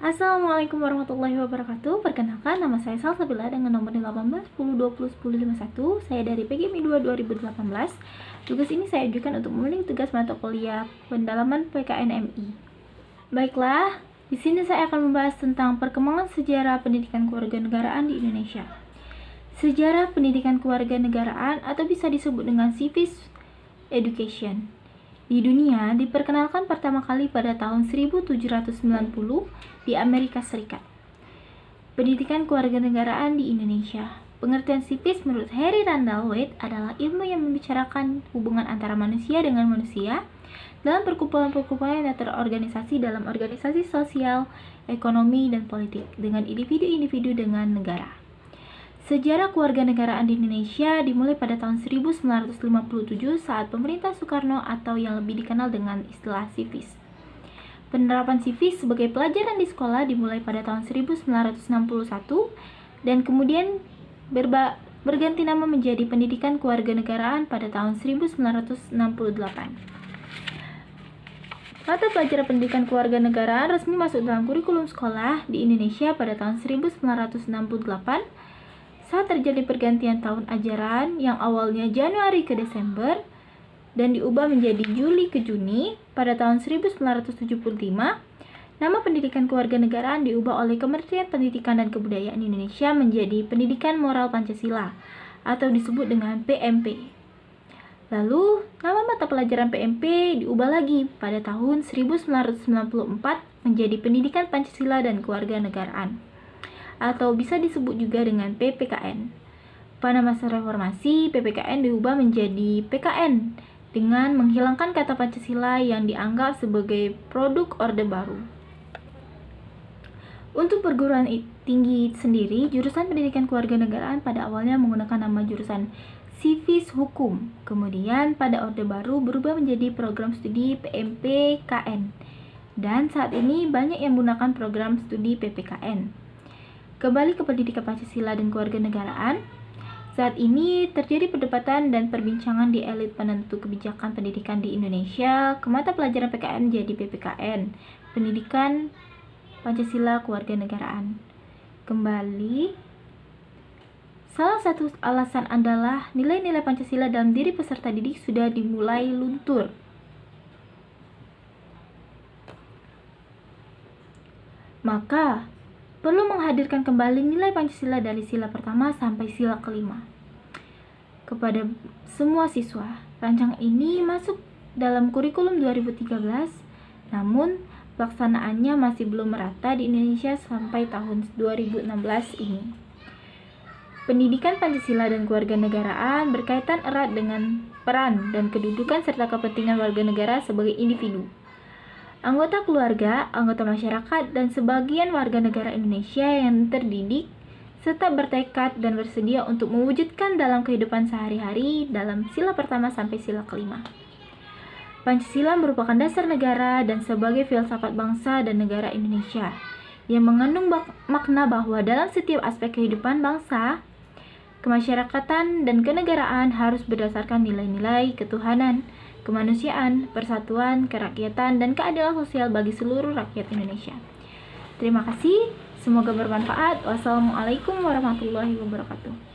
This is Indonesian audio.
Assalamualaikum warahmatullahi wabarakatuh. Perkenalkan, nama saya Salsabila dengan nomor 18 10 20 10 51. Saya dari PGMI 2 2018. Tugas ini saya ajukan untuk memenuhi tugas mata kuliah pendalaman PKNMI. Baiklah, di sini saya akan membahas tentang perkembangan sejarah pendidikan kewarganegaraan di Indonesia. Sejarah pendidikan kewarganegaraan atau bisa disebut dengan civic education di dunia diperkenalkan pertama kali pada tahun 1790 di Amerika Serikat. Pendidikan kewarganegaraan di Indonesia. Pengertian civics menurut Harry Randall Wade adalah ilmu yang membicarakan hubungan antara manusia dengan manusia dalam perkumpulan-perkumpulan yang terorganisasi dalam organisasi sosial, ekonomi, dan politik dengan individu-individu dengan negara. Sejarah kewarganegaraan di Indonesia dimulai pada tahun 1957 saat pemerintah Soekarno atau yang lebih dikenal dengan istilah civis. Penerapan civis sebagai pelajaran di sekolah dimulai pada tahun 1961 dan kemudian berganti nama menjadi pendidikan kewarganegaraan pada tahun 1968. Mata pelajaran pendidikan kewarganegaraan resmi masuk dalam kurikulum sekolah di Indonesia pada tahun 1968 saat terjadi pergantian tahun ajaran yang awalnya Januari ke Desember dan diubah menjadi Juli ke Juni pada tahun 1975. Nama pendidikan kewarganegaraan diubah oleh Kementerian Pendidikan dan Kebudayaan Indonesia menjadi Pendidikan Moral Pancasila atau disebut dengan PMP. Lalu, nama mata pelajaran PMP diubah lagi pada tahun 1994 menjadi Pendidikan Pancasila dan Kewarganegaraan atau bisa disebut juga dengan PPKN. Pada masa reformasi, PPKN diubah menjadi PKN dengan menghilangkan kata Pancasila yang dianggap sebagai produk Orde Baru. Untuk perguruan tinggi sendiri, jurusan pendidikan kewarganegaraan pada awalnya menggunakan nama jurusan Civis Hukum. Kemudian pada Orde Baru berubah menjadi program studi PMPKN. Dan saat ini banyak yang menggunakan program studi PPKN. Kembali ke pendidikan Pancasila dan kewarganegaraan. Saat ini terjadi perdebatan dan perbincangan di elit penentu kebijakan pendidikan di Indonesia ke mata pelajaran PKN jadi PPKN, Pendidikan Pancasila Kewarganegaraan. Kembali, salah satu alasan adalah nilai-nilai Pancasila dalam diri peserta didik sudah dimulai luntur. Maka, perlu menghadirkan kembali nilai Pancasila dari sila pertama sampai sila kelima. Kepada semua siswa, rancangan ini masuk dalam kurikulum 2013, namun pelaksanaannya masih belum merata di Indonesia sampai tahun 2016 ini. Pendidikan Pancasila dan kewarganegaraan berkaitan erat dengan peran dan kedudukan serta kepentingan warga negara sebagai individu, anggota keluarga, anggota masyarakat, dan sebagian warga negara Indonesia yang terdidik, serta bertekad dan bersedia untuk mewujudkan dalam kehidupan sehari-hari dalam sila pertama sampai sila kelima. Pancasila merupakan dasar negara dan sebagai filsafat bangsa dan negara Indonesia, yang mengandung makna bahwa dalam setiap aspek kehidupan bangsa, kemasyarakatan, dan kenegaraan harus berdasarkan nilai-nilai ketuhanan, kemanusiaan, persatuan, kerakyatan, dan keadilan sosial bagi seluruh rakyat Indonesia. Terima kasih, semoga bermanfaat. Wassalamualaikum warahmatullahi wabarakatuh.